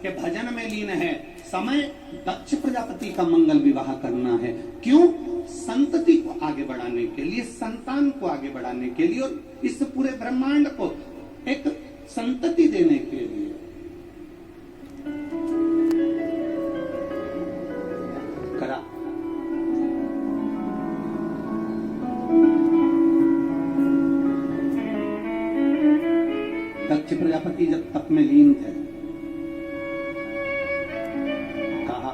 के भजन में लीन है। समय दक्ष प्रजापति का मंगल विवाह करना है। क्यों? संतति को आगे बढ़ाने के लिए, संतान को आगे बढ़ाने के लिए और इस पूरे ब्रह्मांड को एक संतति देने के लिए। करा दक्ष प्रजापति जब तप में लीन थे, कहा,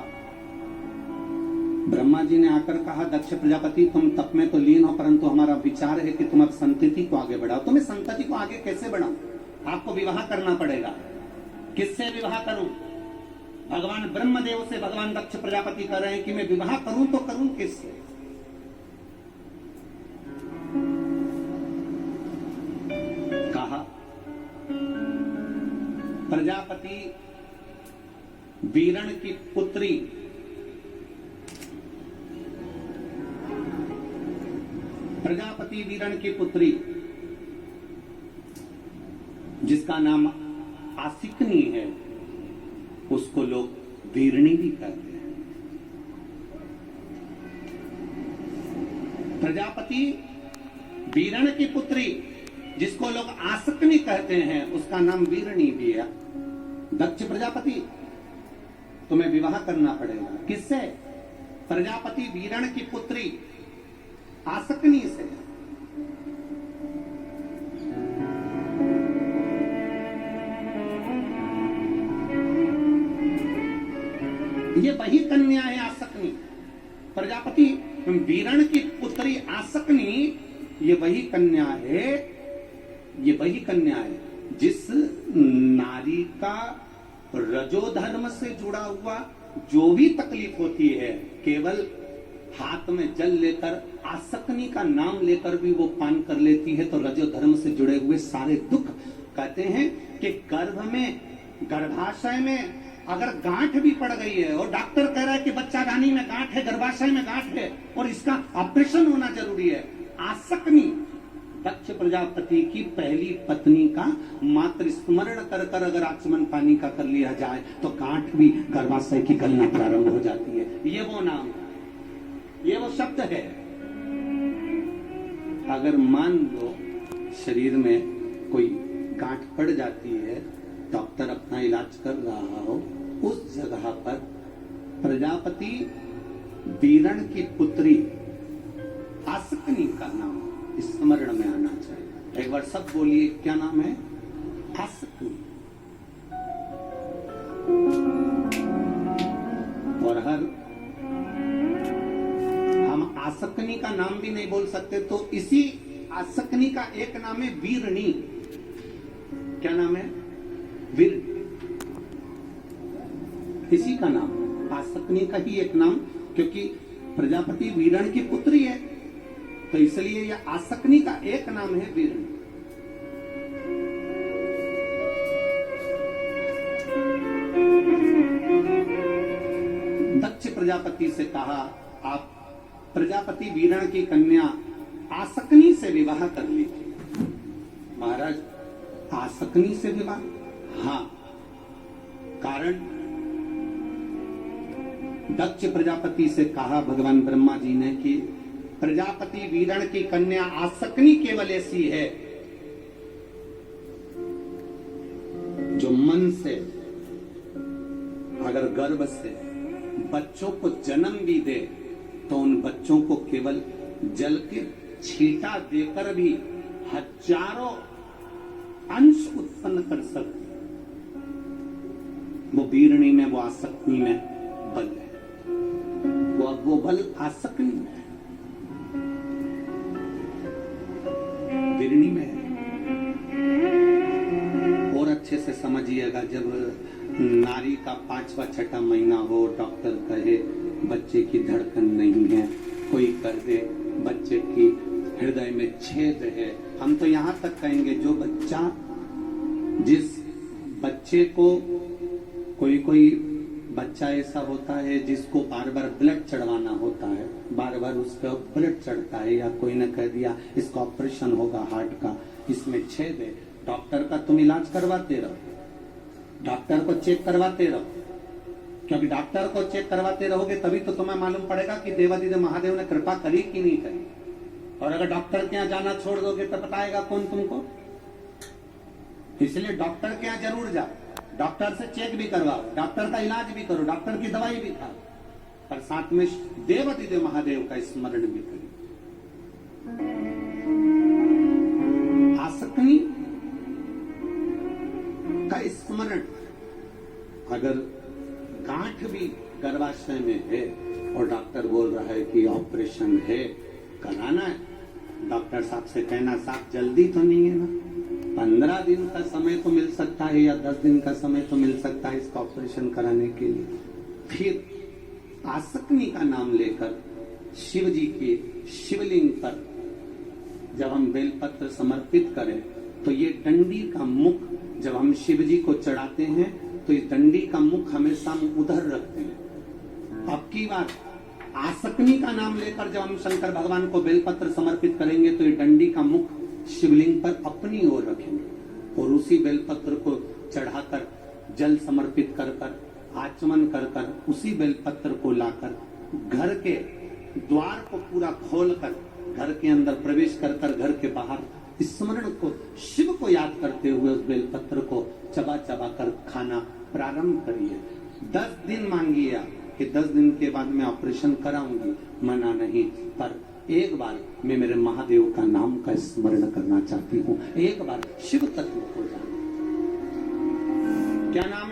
ब्रह्मा जी ने आकर कहा, दक्ष प्रजापति तुम तप में तो लीन हो, परंतु हमारा विचार है कि तुम अब संतति को आगे बढ़ाओ। तुम्हें संतति को आगे कैसे बढ़ाओ? आपको विवाह करना पड़ेगा। किससे विवाह करूं? भगवान ब्रह्मदेव से भगवान दक्ष प्रजापति कह रहे हैं कि मैं विवाह करूं तो करूं किससे? कहा, प्रजापति वीरण की पुत्री जिसका नाम आसिकनी है, उसको लोग वीरणी भी कहते हैं। प्रजापति वीरण की पुत्री जिसको लोग आसकनी कहते हैं, उसका नाम वीरणी भी है। दक्ष प्रजापति तुम्हें विवाह करना पड़ेगा। किससे? प्रजापति वीरण की पुत्री आसकनी से। ये वही कन्या है आसकनी। प्रजापति वीरण की पुत्री आसकनी ये वही कन्या है जिस नारी का रजोधर्म से जुड़ा हुआ जो भी तकलीफ होती है, केवल हाथ में जल लेकर आसकनी का नाम लेकर भी वो पान कर लेती है, तो रजोधर्म से जुड़े हुए सारे दुख। कहते हैं कि गर्भाशय में अगर गांठ भी पड़ गई है और डॉक्टर कह रहा है कि बच्चा रानी में गांठ है, गर्भाशय में गांठ है और इसका ऑपरेशन होना जरूरी है, आसकनी दक्ष प्रजापति की पहली पत्नी का मात्र स्मरण कर कर अगर आचमन पानी का कर लिया जाए तो गांठ भी गर्भाशय की गलना प्रारंभ हो जाती है। ये वो नाम, ये वो शब्द है। अगर मान लो शरीर में कोई गांठ पड़ जाती है, डॉक्टर अपना इलाज कर रहा हो, उस जगह पर प्रजापति वीरण की पुत्री आसकनी का नाम स्मरण में आना चाहिए। एक बार सब बोलिए, क्या नाम है? आसकनी। और हम आसकनी का नाम भी नहीं बोल सकते, तो इसी आसकनी का एक नाम है वीरणी। क्या नाम है? वीरणी। इसी का नाम, आसकनी का ही एक नाम, क्योंकि प्रजापति वीरण की पुत्री है, तो इसलिए यह आसकनी का एक नाम है वीरणी। दक्ष प्रजापति से कहा, आप प्रजापति वीरण की कन्या आसकनी से विवाह कर लीजिए। महाराज, आसकनी से विवाह? हाँ, कारण दक्ष प्रजापति से कहा भगवान ब्रह्मा जी ने कि प्रजापति वीरण की कन्या आसकनी केवल ऐसी है जो मन से, अगर गर्भ से बच्चों को जन्म भी दे तो उन बच्चों को केवल जल के छींटा देकर भी हजारों अंश उत्पन्न कर सकती। वो वीरणी में, वो आसकनी में बल है। वो बल आसकनी में है, वीरणी में है। और अच्छे से समझिएगा, जब नारी का 5वां 6वां महीना हो, डॉक्टर कहे बच्चे की धड़कन नहीं है, कोई कर दे बच्चे की हृदय में छेद है, हम तो यहां तक कहेंगे जो बच्चा, जिस बच्चे को, कोई बच्चा ऐसा होता है जिसको बार बार ब्लड चढ़वाना होता है, बार बार उसका ब्लड चढ़ता है, या कोई ने कह दिया इसका ऑपरेशन होगा हार्ट का, इसमें छेद है, डॉक्टर का तुम इलाज करवाते रहो, डॉक्टर को चेक करवाते रहो, क्योंकि डॉक्टर को चेक करवाते रहोगे तभी तो तुम्हें मालूम पड़ेगा कि देवादिदेव महादेव ने कृपा करी कि नहीं करी। और अगर डॉक्टर के यहाँ जाना छोड़ दोगे तो बताएगा कौन तुमको। इसलिए डॉक्टर के यहाँ जरूर जाओ, डॉक्टर से चेक भी करवाओ, डॉक्टर का इलाज भी करो, डॉक्टर की दवाई भी खाओ, पर साथ में देवादिदेव महादेव का स्मरण भी करो। आसक्ति का स्मरण, अगर गांठ भी गर्भाशय में है और डॉक्टर बोल रहा है कि ऑपरेशन है, कराना है, डॉक्टर साहब से कहना साहब जल्दी तो नहीं है ना, 15 दिन का समय तो मिल सकता है या 10 दिन का समय तो मिल सकता है इसका ऑपरेशन कराने के लिए। फिर आसक्ति का नाम लेकर शिव जी के शिवलिंग पर जब हम बेलपत्र समर्पित करें तो ये डंडी का मुख जब हम शिव जी को चढ़ाते हैं तो ये डंडी का मुख हमेशा हम उधर रखते हैं। अब की बात, आसक्ति का नाम लेकर जब हम शंकर भगवान को बेलपत्र समर्पित करेंगे तो ये डंडी का मुख शिवलिंग पर अपनी ओर रखेंगे और उसी बेलपत्र को चढ़ाकर जल समर्पित कर कर आचमन कर कर उसी बेलपत्र को लाकर घर के द्वार को पूरा खोलकर घर के अंदर प्रवेश कर कर घर के बाहर स्मरण को शिव को याद करते हुए उस बेलपत्र को चबा चबा कर खाना प्रारंभ करिए। 10 दिन मांगिए कि 10 दिन के बाद मैं ऑपरेशन कराऊंगी, मना नहीं, पर एक बार मैं मेरे महादेव का नाम का स्मरण करना चाहती हूँ, एक बार शिव तत्व को जाना। क्या नाम है?